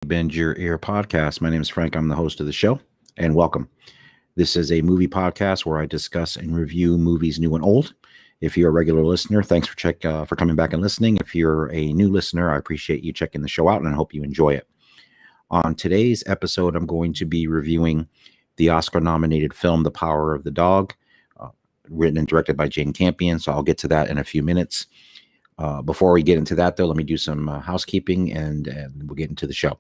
Bend Your Ear podcast. My name is Frank. I'm the host of the show, and welcome. This is a movie podcast where I discuss and review movies new and old. If you're a regular listener, thanks for coming back and listening. If you're a new listener, I appreciate you checking the show out, and I hope you enjoy it. On today's episode, I'm going to be reviewing the Oscar-nominated film *The Power of the Dog*, written and directed by Jane Campion. So I'll get to that in a few minutes. Before we get into that, though, let me do some housekeeping, and we'll get into the show.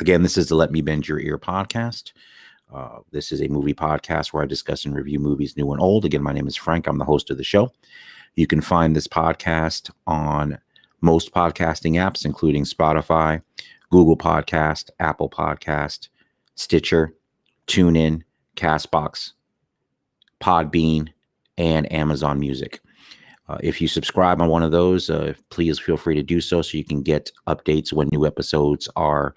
Again, this is the Let Me Bend Your Ear podcast. This is a movie podcast where I discuss and review movies new and old. Again, my name is Frank. I'm the host of the show. You can find this podcast on most podcasting apps, including Spotify, Google Podcast, Apple Podcast, Stitcher, TuneIn, Castbox, Podbean, and Amazon Music. If you subscribe on one of those, please feel free to do so you can get updates when new episodes are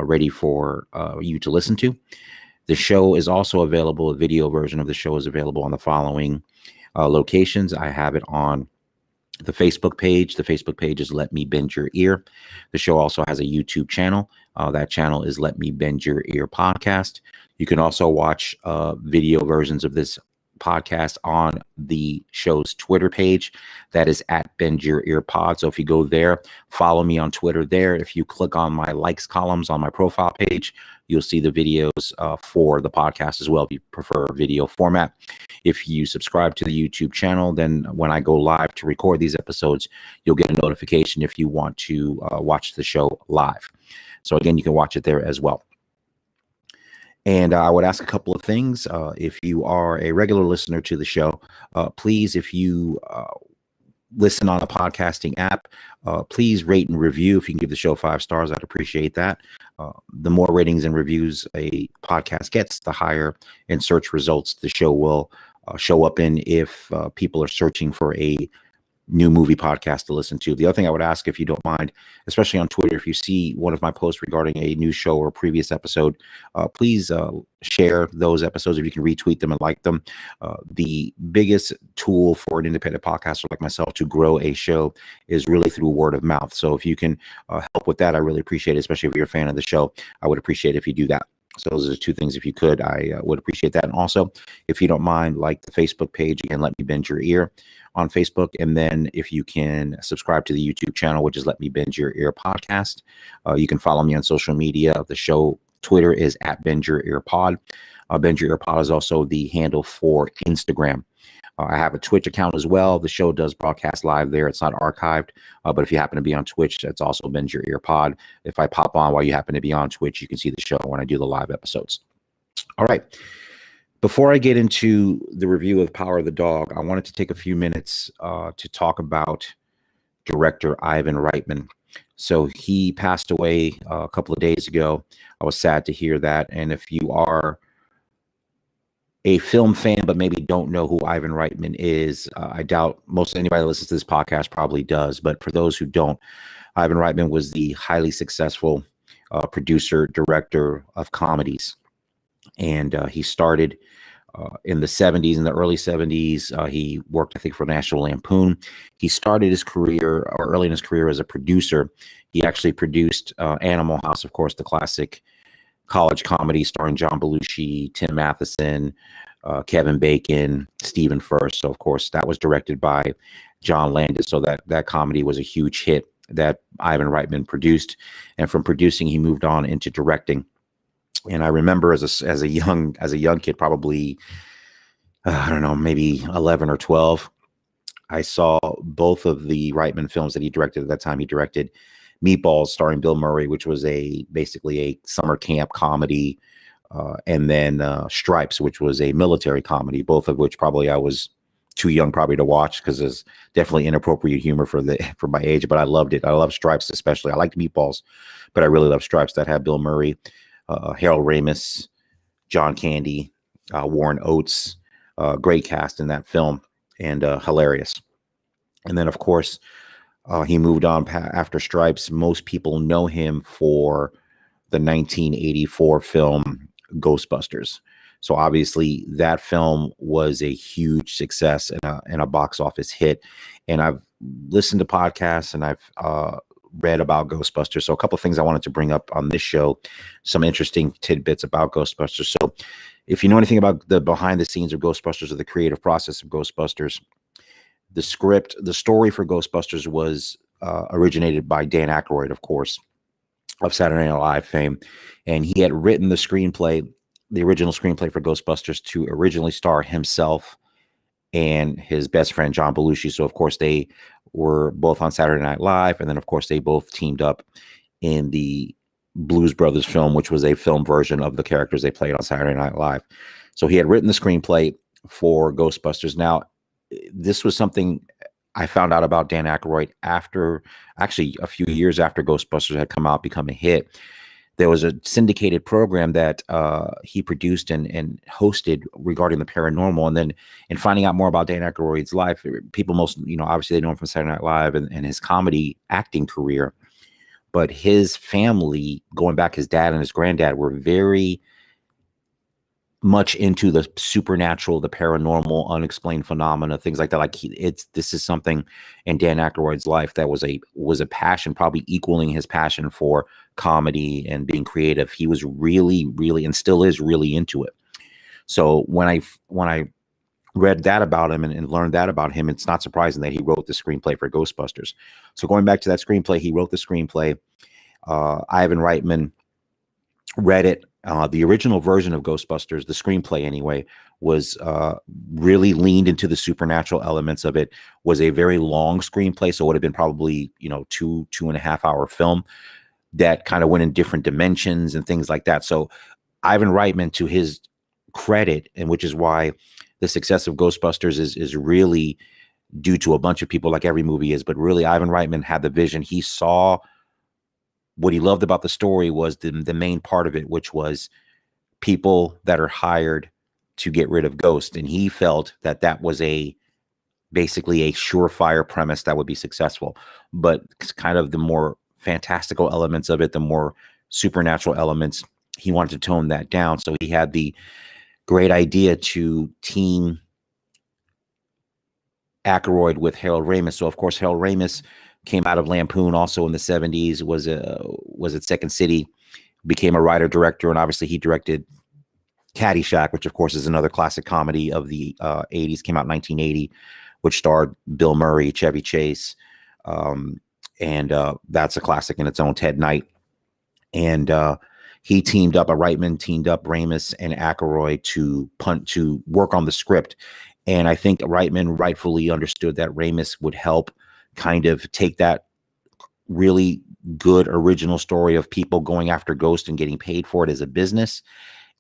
ready for you to listen to. The show is also available. A video version of the show is available on the following locations. I have it on the Facebook page. The Facebook page is Let Me Bend Your Ear. The show also has a YouTube channel. That channel is Let Me Bend Your Ear podcast. You can also watch video versions of this podcast on the show's Twitter page. That is at Bend Your Ear Pod. So if you go there, follow me on Twitter there. If you click on my likes columns on my profile page, you'll see the videos for the podcast as well, if you prefer video format. If you subscribe to the YouTube channel, then when I go live to record these episodes, you'll get a notification if you want to watch the show live. So again, you can watch it there as well. And I would ask a couple of things. If you are a regular listener to the show, please, if you listen on a podcasting app, please rate and review. If you can give the show 5 stars, I'd appreciate that. The more ratings and reviews a podcast gets, the higher in search results the show will show up in if people are searching for a new movie podcast to listen to. The other thing I would ask, if you don't mind, especially on Twitter, if you see one of my posts regarding a new show or a previous episode, please share those episodes if you can retweet them and like them. The biggest tool for an independent podcaster like myself to grow a show is really through word of mouth. So if you can help with that, I really appreciate it, especially if you're a fan of the show. I would appreciate it if you do that. So those are 2 things. If you could, I would appreciate that. And also, if you don't mind, like the Facebook page, again, Let Me Bend Your Ear on Facebook. And then if you can subscribe to the YouTube channel, which is Let Me Bend Your Ear podcast. You can follow me on social media. The show Twitter is at Bend Your Ear Pod. Bend Your Ear Pod is also the handle for Instagram. I have a Twitch account as well. The show does broadcast live there. It's not archived, but if you happen to be on Twitch, it's also Bend Your Ear Pod. If I pop on while you happen to be on Twitch, you can see the show when I do the live episodes. All right. Before I get into the review of Power of the Dog, I wanted to take a few minutes to talk about director Ivan Reitman. So he passed away a couple of days ago. I was sad to hear that. And if you are a film fan but maybe don't know who Ivan Reitman is, I doubt most anybody that listens to this podcast probably does. But for those who don't, Ivan Reitman was the highly successful producer, director of comedies. And he started in the 70s, in the early 70s. He worked, I think, for National Lampoon. He started his career, or early in his career, as a producer. He actually produced Animal House, of course, the classic college comedy starring John Belushi, Tim Matheson, Kevin Bacon, Stephen Furst. So, of course, that was directed by John Landis. So that comedy was a huge hit that Ivan Reitman produced. And from producing, he moved on into directing. And I remember as a young kid, probably, I don't know, maybe 11 or 12, I saw both of the Reitman films that he directed at that time. He directed Meatballs, starring Bill Murray, which was basically a summer camp comedy, and then Stripes, which was a military comedy, both of which probably I was too young probably to watch because there's definitely inappropriate humor for my age, but I loved it. I love Stripes especially. I liked Meatballs, but I really love Stripes. That had Bill Murray, Harold Ramis, John Candy, Warren Oates, great cast in that film, and hilarious. And then, of course, he moved on after Stripes. Most people know him for the 1984 film Ghostbusters. So obviously that film was a huge success and a box office hit. And I've listened to podcasts and I've read about Ghostbusters. So a couple of things I wanted to bring up on this show, some interesting tidbits about Ghostbusters. So if you know anything about the behind the scenes of Ghostbusters or the creative process of Ghostbusters, the story for Ghostbusters was originated by Dan Aykroyd, of course, of Saturday Night Live fame. And he had written the screenplay, the original screenplay for Ghostbusters, to originally star himself and his best friend, John Belushi. So, of course, they were both on Saturday Night Live. And then, of course, they both teamed up in the Blues Brothers film, which was a film version of the characters they played on Saturday Night Live. So he had written the screenplay for Ghostbusters. Now, this was something I found out about Dan Aykroyd after, actually a few years after Ghostbusters had come out, become a hit. There was a syndicated program that he produced and hosted regarding the paranormal. And then in finding out more about Dan Aykroyd's life, people most, obviously they know him from Saturday Night Live and his comedy acting career. But his family, going back, his dad and his granddad were very much into the supernatural, the paranormal, unexplained phenomena, things like that. Like this is something in Dan Aykroyd's life that was a passion, probably equaling his passion for comedy and being creative. He was really, really, and still is really into it. So when I read that about him and learned that about him, it's not surprising that he wrote the screenplay for Ghostbusters. So going back to that screenplay, he wrote the screenplay. Ivan Reitman read it. The original version of Ghostbusters, the screenplay anyway, was really leaned into the supernatural elements of it. Was a very long screenplay, so it would have been probably 2.5 hour film that kind of went in different dimensions and things like that. So Ivan Reitman, to his credit, and which is why the success of Ghostbusters is really due to a bunch of people, like every movie is, but really Ivan Reitman had the vision. He saw what he loved about the story was the main part of it, which was people that are hired to get rid of ghosts. And he felt that that was basically a surefire premise that would be successful. But kind of the more fantastical elements of it, the more supernatural elements, he wanted to tone that down. So he had the great idea to team Aykroyd with Harold Ramis. So, of course, Harold Ramis came out of Lampoon also in the 70s, was at Second City, became a writer director, and obviously he directed Caddyshack, which of course is another classic comedy of the 80s, came out in 1980, which starred Bill Murray, Chevy Chase, and that's a classic in its own. Ted Knight. And Reitman teamed up Ramis and Aykroyd to work on the script. And I think Reitman rightfully understood that Ramis would help kind of take that really good original story of people going after ghosts and getting paid for it as a business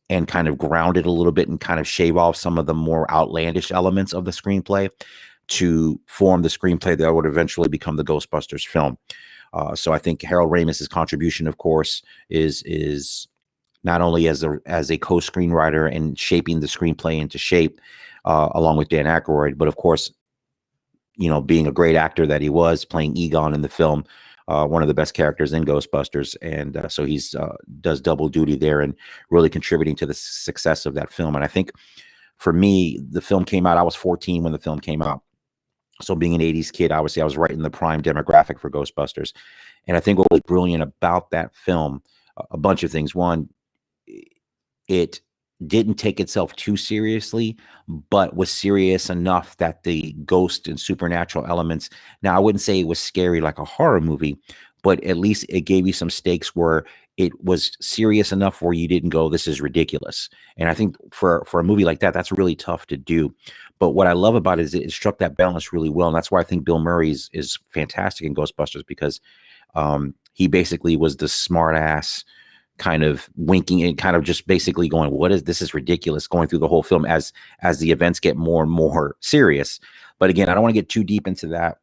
and kind of ground it a little bit and kind of shave off some of the more outlandish elements of the screenplay to form the screenplay that would eventually become the Ghostbusters film. So I think Harold Ramis's contribution, of course, is not only as a co-screenwriter and shaping the screenplay into shape, along with Dan Aykroyd, but of course, being a great actor that he was, playing Egon in the film, one of the best characters in Ghostbusters. And so he's does double duty there and really contributing to the success of that film. And I think for me, the film came out, I was 14 when the film came out. So being an 80s kid, obviously I was right in the prime demographic for Ghostbusters. And I think what was brilliant about that film, a bunch of things. One, it didn't take itself too seriously, but was serious enough that the ghost and supernatural elements, now I wouldn't say it was scary like a horror movie, but at least it gave you some stakes where it was serious enough where you didn't go, this is ridiculous. And I think for a movie like that, that's really tough to do. But what I love about it is it struck that balance really well. And that's why I think Bill Murray is fantastic in Ghostbusters, because he basically was the smart ass kind of winking and kind of just basically going, this is ridiculous, going through the whole film as the events get more and more serious. But again, I don't want to get too deep into that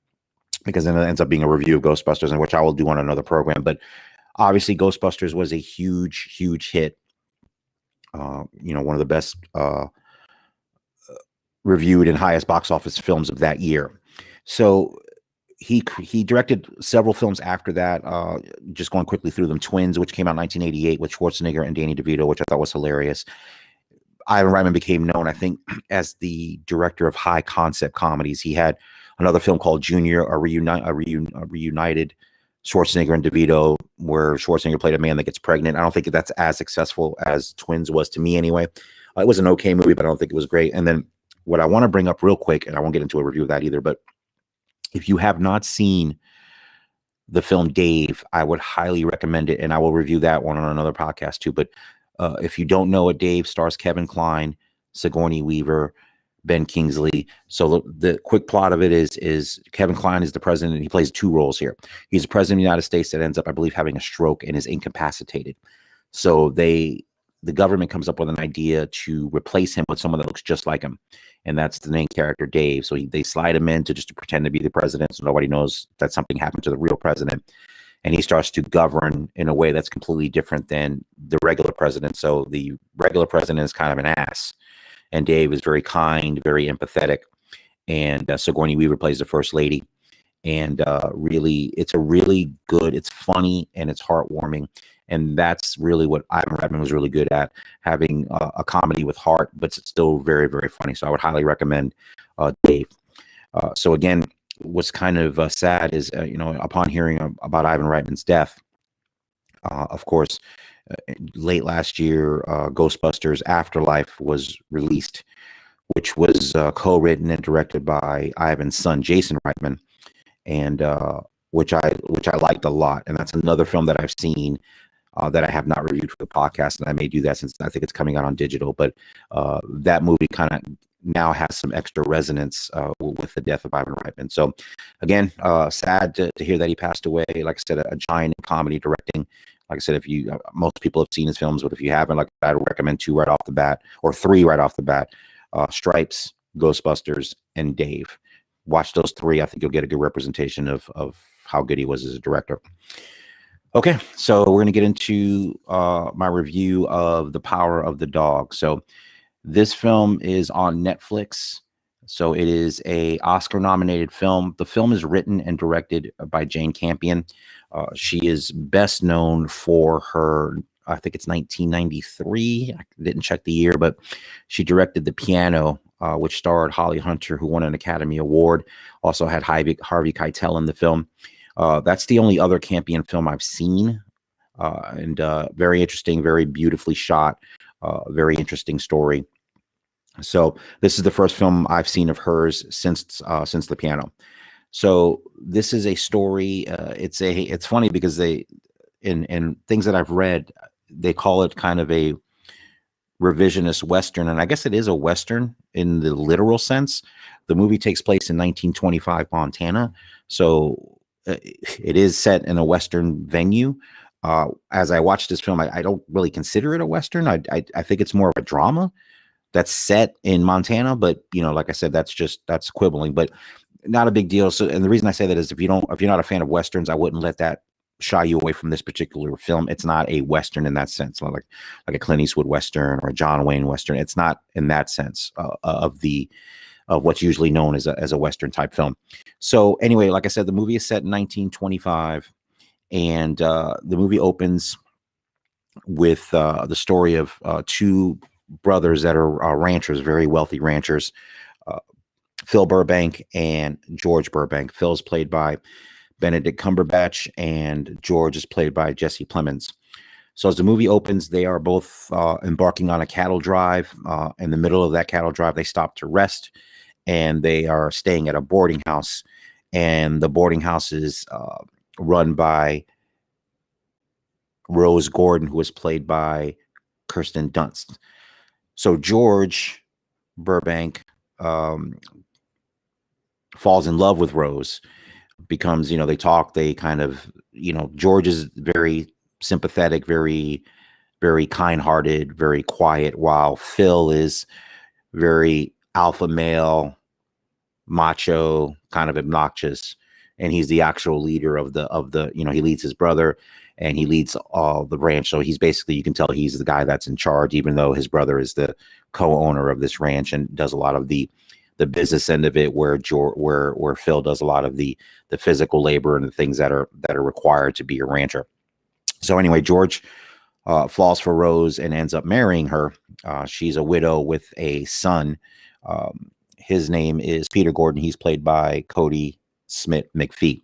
because then it ends up being a review of Ghostbusters, in which I will do on another program. But obviously Ghostbusters was a huge, huge hit. One of the best reviewed and highest box office films of that year. So he directed several films after that, just going quickly through them. Twins, which came out in 1988 with Schwarzenegger and Danny DeVito, which I thought was hilarious. Ivan Reitman became known, I think, as the director of high concept comedies. He had another film called Junior, a reunited Schwarzenegger and DeVito, where Schwarzenegger played a man that gets pregnant. I don't think that's as successful as Twins was to me anyway. It was an okay movie, but I don't think it was great. And then what I want to bring up real quick, and I won't get into a review of that either, but if you have not seen the film Dave, I would highly recommend it, and I will review that one on another podcast too. But if you don't know it, Dave stars Kevin Kline, Sigourney Weaver, Ben Kingsley. So the quick plot of it is Kevin Kline is the president, and he plays two roles here. He's the president of the United States that ends up, I believe, having a stroke and is incapacitated. So the government comes up with an idea to replace him with someone that looks just like him. And that's the main character, Dave. So they slide him in to just to pretend to be the president, so nobody knows that something happened to the real president. And he starts to govern in a way that's completely different than the regular president. So the regular president is kind of an ass. And Dave is very kind, very empathetic. And Sigourney Weaver plays the first lady. And really, it's a really good, it's funny, and it's heartwarming. And that's really what Ivan Reitman was really good at, having a comedy with heart, but it's still very, very funny. So I would highly recommend Dave. So again, what's kind of sad is, upon hearing about Ivan Reitman's death, of course, late last year, Ghostbusters Afterlife was released, which was co-written and directed by Ivan's son, Jason Reitman, and which I liked a lot. And that's another film that I've seen that I have not reviewed for the podcast, and I may do that since I think it's coming out on digital. But that movie kind of now has some extra resonance with the death of Ivan Reitman. So again, sad to hear that he passed away. Like I said, a giant in comedy directing. Like I said, if you most people have seen his films, but if you haven't, like I would recommend 2 right off the bat, or 3 right off the bat: Stripes, Ghostbusters, and Dave. Watch those 3. I think you'll get a good representation of how good he was as a director. Okay, so we're going to get into my review of The Power of the Dog. So this film is on Netflix. So it is a Oscar-nominated film. The film is written and directed by Jane Campion. She is best known for her, I think it's 1993. I didn't check the year, but she directed The Piano, which starred Holly Hunter, who won an Academy Award. Also had Harvey Keitel in the film. That's the only other Campion film I've seen, and very interesting, very beautifully shot, very interesting story. So this is the first film I've seen of hers since The Piano. So this is a story. It's funny because they in things that I've read, they call it kind of a revisionist Western, and I guess it is a Western in the literal sense. The movie takes place in 1925 Montana, so it is set in a Western venue. As I watched this film, I don't really consider it a Western. I think it's more of a drama that's set in Montana, but like I said, that's quibbling, but not a big deal. So, and the reason I say that is if you're not a fan of Westerns, I wouldn't let that shy you away from this particular film. It's not a Western in that sense, like a Clint Eastwood Western or a John Wayne Western. It's not in that sense of what's usually known as a Western type film. So anyway, like I said, the movie is set in 1925, and the movie opens with the story of 2 brothers that are ranchers, very wealthy ranchers, Phil Burbank and George Burbank. Phil's played by Benedict Cumberbatch, and George is played by Jesse Plemons. So as the movie opens, they are both embarking on a cattle drive. In the middle of that cattle drive, they stop to rest, and they are staying at a boarding house. And the boarding house is run by Rose Gordon, who is played by Kirsten Dunst. So George Burbank falls in love with Rose, becomes, they talk, they kind of, George is very sympathetic, very, very kind-hearted, very quiet, while Phil is very alpha male, macho, kind of obnoxious, and he's the actual leader of the he leads his brother, and he leads all the ranch. So he's basically, you can tell he's the guy that's in charge, even though his brother is the co-owner of this ranch and does a lot of the business end of it, where Phil does a lot of the physical labor and the things that are required to be a rancher. So anyway, George falls for Rose and ends up marrying her. She's a widow with a son. His name is Peter Gordon. He's played by Cody Smith McPhee.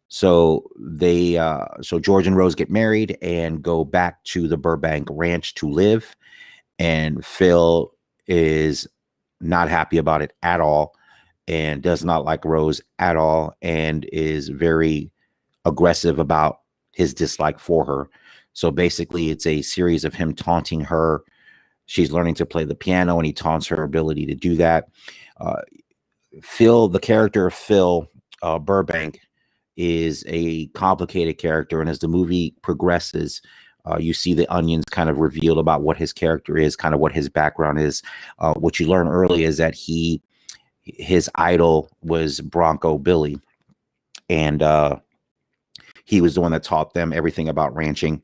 So George and Rose get married and go back to the Burbank ranch to live. And Phil is not happy about it at all and does not like Rose at all and is very aggressive about his dislike for her. So basically, it's a series of him taunting her. She's learning to play the piano, and he taunts her ability to do that. Uh, Phil, the character of Phil Burbank, is a complicated character, and as the movie progresses, you see the onions kind of revealed about what his character is, kind of what his background is. What you learn early is that his idol was Bronco Billy, and he was the one that taught them everything about ranching.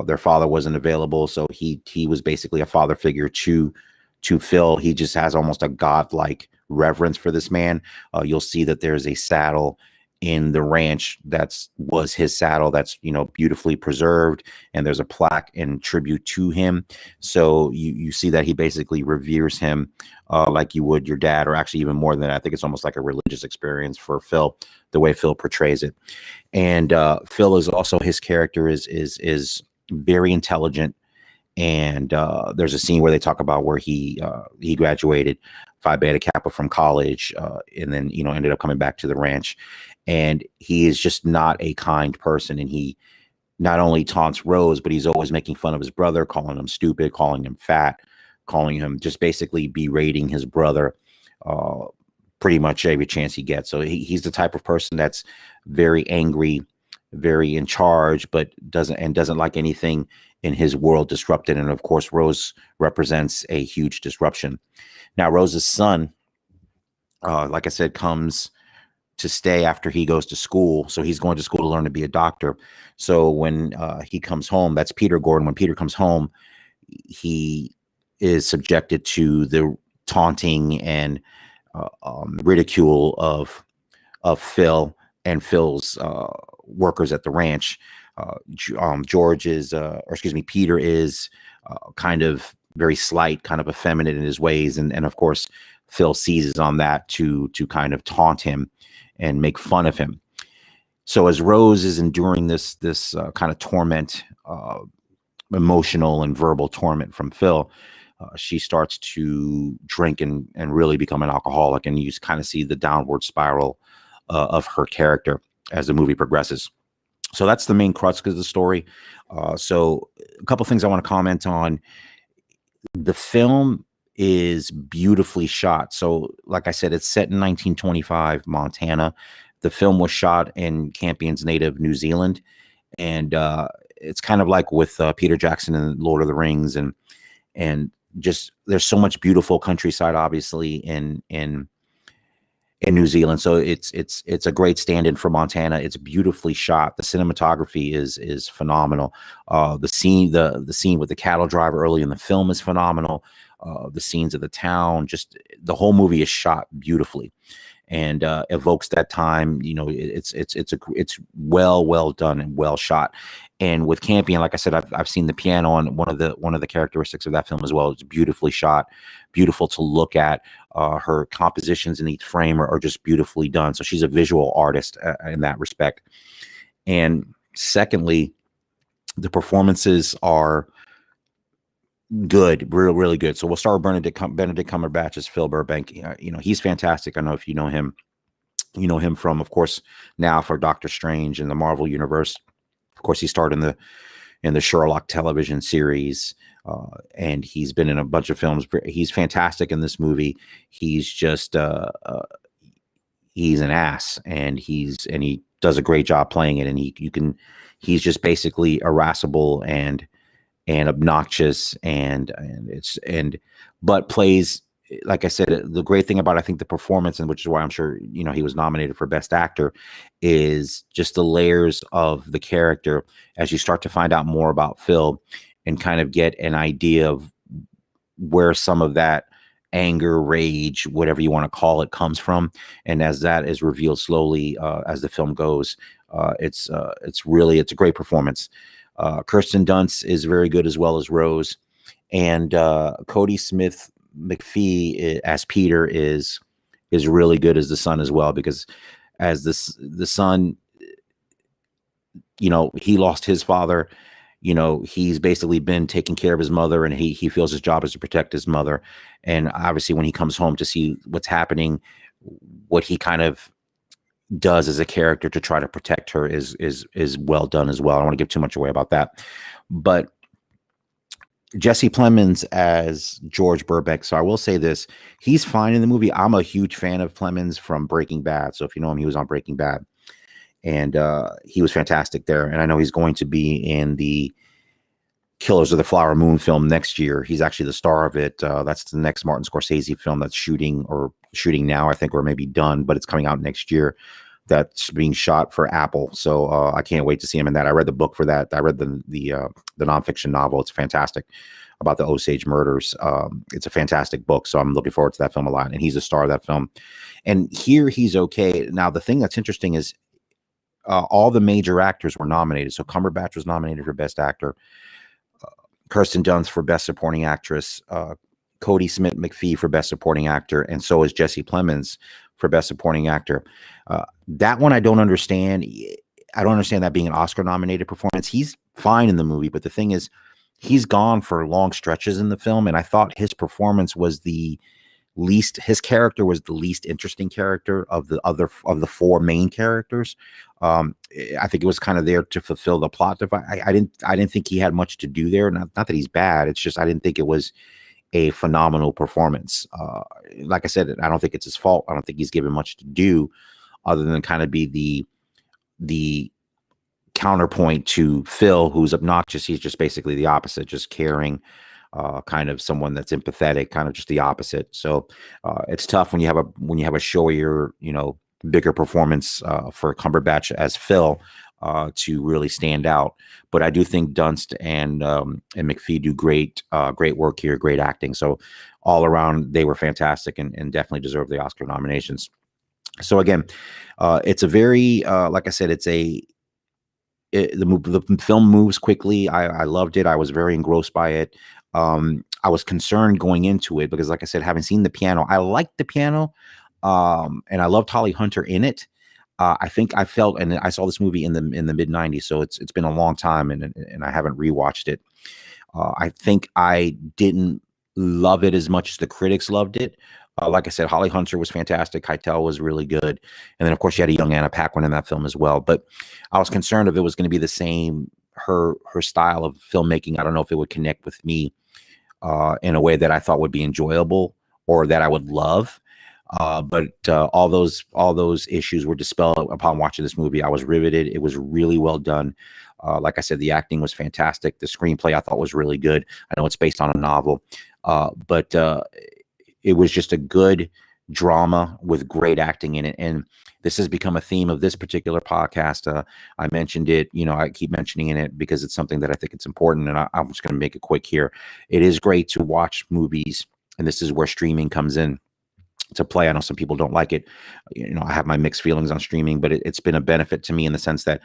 Their father wasn't available, so he was basically a father figure to Phil. He just has almost a godlike reverence for this man. You'll see that there's a saddle in the ranch was his saddle that's beautifully preserved, and there's a plaque in tribute to him. So you see that he basically reveres him like you would your dad, or actually even more than that. I think it's almost like a religious experience for Phil, the way Phil portrays it. And Phil is also, his character is very intelligent. And there's a scene where they talk about where he graduated Phi Beta Kappa from college, and then ended up coming back to the ranch. And he is just not a kind person, and he not only taunts Rose, but he's always making fun of his brother, calling him stupid, calling him fat, calling him, just basically berating his brother pretty much every chance he gets. So he's the type of person that's very angry, very in charge, but doesn't like anything in his world disrupted. And of course, Rose represents a huge disruption. Now, Rose's son, like I said, comes to stay after he goes to school. So he's going to school to learn to be a doctor. So when he comes home, that's Peter Gordon. When Peter comes home, he is subjected to the taunting and ridicule of Phil and Phil's workers at the ranch. Peter is kind of very slight, kind of effeminate in his ways, and of course Phil seizes on that to kind of taunt him and make fun of him. So as Rose is enduring this kind of torment, emotional and verbal torment from Phil, she starts to drink and really become an alcoholic, and you kind of see the downward spiral of her character as the movie progresses. So that's the main crux of the story. So a couple things I want to comment on. The film is beautifully shot. So like I said, it's set in 1925 Montana. The film was shot in Campion's native New Zealand. And it's kind of like with Peter Jackson and Lord of the Rings, and just there's so much beautiful countryside, obviously, in New Zealand. So it's a great stand-in for Montana. It's beautifully shot. The cinematography is phenomenal. The scene with the cattle driver early in the film is phenomenal. The scenes of the town, just the whole movie is shot beautifully and evokes that time. It's well done and well shot. And with Campion, like I said, I've seen the piano, and one of the characteristics of that film as well. It's beautifully shot, beautiful to look at. Her compositions in each frame are just beautifully done. So she's a visual artist in that respect. And secondly, the performances are good, really good. So we'll start with Benedict Cumberbatch as Phil Burbank. He's fantastic. I don't know if you know him. You know him from, of course, now for Doctor Strange in the Marvel Universe. Of course, he starred in the Sherlock television series, and he's been in a bunch of films. He's fantastic in this movie. He's just he's an ass, and he does a great job playing it. And he's just basically irascible and obnoxious, but plays, like I said, the great thing about, I think, the performance, and which is why I'm sure he was nominated for Best Actor, is just the layers of the character as you start to find out more about Phil and kind of get an idea of where some of that anger, rage, whatever you want to call it, comes from. And as that is revealed slowly as the film goes, it's a great performance. Kirsten Dunst is very good, as well as Rose, and Cody Smith McPhee as Peter is really good as the son as well, because as the son, he lost his father. He's basically been taking care of his mother, and he feels his job is to protect his mother. And obviously, when he comes home to see what's happening, what he kind of does as a character to try to protect her is well done as well. I don't want to give too much away about that, but Jesse Plemons as George Burbank. So I will say this: he's fine in the movie. I'm a huge fan of Plemons from Breaking Bad. So if you know him, he was on Breaking Bad, and he was fantastic there. And I know he's going to be in the Killers of the Flower Moon film next year. He's actually the star of it. That's the next Martin Scorsese film that's shooting now, I think, or maybe done, but it's coming out next year. That's being shot for Apple. So I can't wait to see him in that. I read the book for that. I read the nonfiction novel. It's fantastic about the Osage murders. It's a fantastic book. So I'm looking forward to that film a lot. And he's a star of that film. And here he's okay. Now, the thing that's interesting is all the major actors were nominated. So Cumberbatch was nominated for Best Actor. Kirsten Dunst for Best Supporting Actress, Cody Smith-McPhee for Best Supporting Actor, and so is Jesse Plemons for Best Supporting Actor. That one I don't understand. I don't understand that being an Oscar-nominated performance. He's fine in the movie, but the thing is, he's gone for long stretches in the film, and I thought his performance was his character was the least interesting character of the four main characters. I think it was kind of there to fulfill the plot. I didn't think he had much to do there. Not that he's bad. It's just I didn't think it was a phenomenal performance. Like I said, I don't think it's his fault. I don't think he's given much to do other than kind of be the counterpoint to Phil, who's obnoxious. He's just basically the opposite, just caring, kind of someone that's empathetic, kind of just the opposite. So it's tough when you have a showier, bigger performance for Cumberbatch as Phil to really stand out. But I do think Dunst and McPhee do great work here, great acting. So all around, they were fantastic and definitely deserve the Oscar nominations. So again, it's a very, like I said, the film moves quickly. I loved it. I was very engrossed by it. I was concerned going into it because, like I said, having seen The Piano, I liked The Piano. And I loved Holly Hunter in it. I think I felt, and I saw this movie in the mid '90s, so it's been a long time, and I haven't rewatched it. I think I didn't love it as much as the critics loved it. Like I said, Holly Hunter was fantastic. Keitel was really good, and then of course you had a young Anna Paquin in that film as well. But I was concerned if it was going to be the same her style of filmmaking. I don't know if it would connect with me in a way that I thought would be enjoyable or that I would love. But all those issues were dispelled upon watching this movie. I was riveted. It was really well done. Like I said, the acting was fantastic. The screenplay I thought was really good. I know it's based on a novel, but it was just a good drama with great acting in it. And this has become a theme of this particular podcast. I mentioned it, I keep mentioning it because it's something that I think it's important. And I'm just going to make it quick here. It is great to watch movies, and this is where streaming comes in to play. I know some people don't like it. I have my mixed feelings on streaming, but it's been a benefit to me in the sense that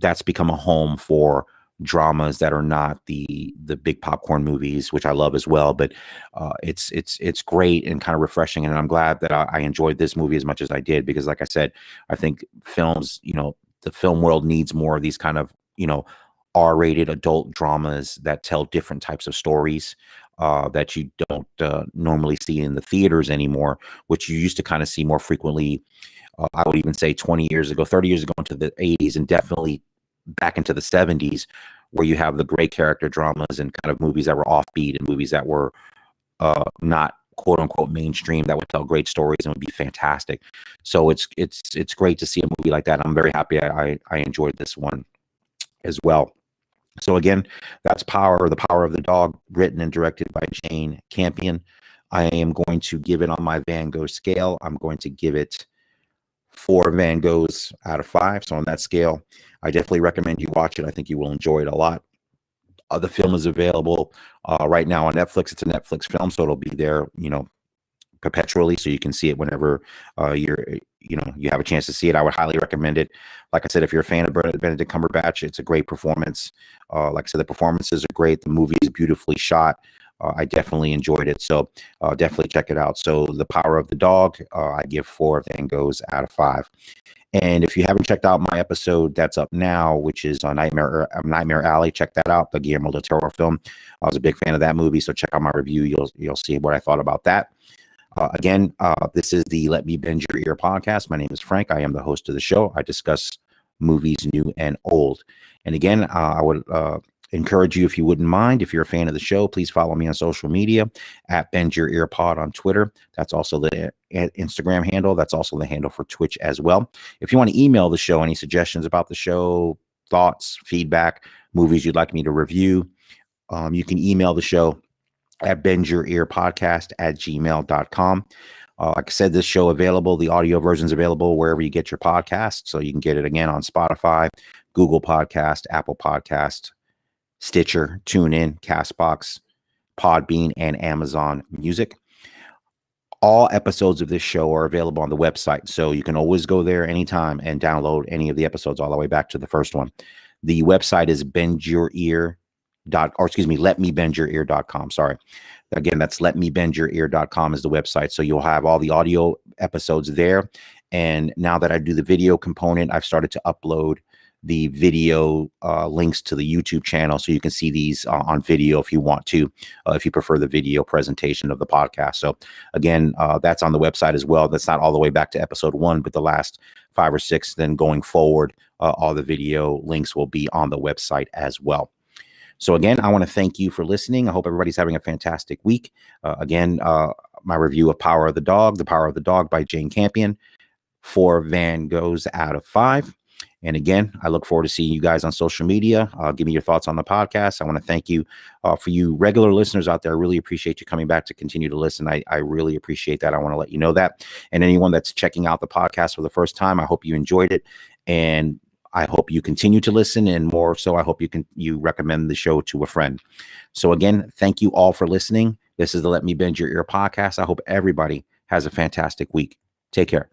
that's become a home for dramas that are not the big popcorn movies, which I love as well. But it's great and kind of refreshing. And I'm glad that I enjoyed this movie as much as I did, because like I said, I think films, the film world needs more of these kind of, R-rated adult dramas that tell different types of stories that you don't normally see in the theaters anymore, which you used to kind of see more frequently. I would even say 20 years ago, 30 years ago into the 80s, and definitely back into the 70s, where you have the great character dramas and kind of movies that were offbeat and movies that were not quote unquote mainstream, that would tell great stories and would be fantastic. So it's great to see a movie like that. I'm very happy I enjoyed this one as well. So again, that's The Power of the Dog, written and directed by Jane Campion. I am going to give it on my Van Gogh scale. I'm going to give it 4 Van Goghs out of 5. So on that scale, I definitely recommend you watch it. I think you will enjoy it a lot. The film is available right now on Netflix. It's a Netflix film, so it'll be there, perpetually, so you can see it whenever you have a chance to see it. I would highly recommend it. Like I said, if you're a fan of Benedict Cumberbatch, it's a great performance. Like I said, the performances are great. The movie is beautifully shot. I definitely enjoyed it. So definitely check it out. So The Power of the Dog, I give 4 Van Goghs out of 5. And if you haven't checked out my episode that's up now, which is on Nightmare Alley, check that out, the Guillermo del Toro film. I was a big fan of that movie, so check out my review. You'll see what I thought about that. Again, this is the Let Me Bend Your Ear podcast. My name is Frank. I am the host of the show. I discuss movies new and old. And again, I would encourage you, if you wouldn't mind, if you're a fan of the show, please follow me on social media at Bend Your Ear Pod on Twitter. That's also the Instagram handle. That's also the handle for Twitch as well. If you want to email the show, any suggestions about the show, thoughts, feedback, movies you'd like me to review, you can email the show at bendyourEarPodcast@gmail.com. Like I said, this show available, the audio version is available wherever you get your podcasts. So you can get it again on Spotify, Google Podcast, Apple Podcast, Stitcher, TuneIn, Castbox, Podbean, and Amazon Music. All episodes of this show are available on the website, so you can always go there anytime and download any of the episodes all the way back to the first one. The website is letmebendyourear.com. Sorry. Again, that's letmebendyourear.com is the website. So you'll have all the audio episodes there. And now that I do the video component, I've started to upload the video links to the YouTube channel, so you can see these on video if you want to, if you prefer the video presentation of the podcast. So again, that's on the website as well. That's not all the way back to episode 1, but the last 5 or 6, then going forward, all the video links will be on the website as well. So again, I want to thank you for listening. I hope everybody's having a fantastic week. Again, my review of Power of the Dog by Jane Campion, 4 Van Goghs out of 5. And again, I look forward to seeing you guys on social media. Give me your thoughts on the podcast. I want to thank you for you regular listeners out there. I really appreciate you coming back to continue to listen. I really appreciate that. I want to let you know that. And anyone that's checking out the podcast for the first time, I hope you enjoyed it. And I hope you continue to listen, and more so, I hope you recommend the show to a friend. So again, thank you all for listening. This is the Let Me Bend Your Ear podcast. I hope everybody has a fantastic week. Take care.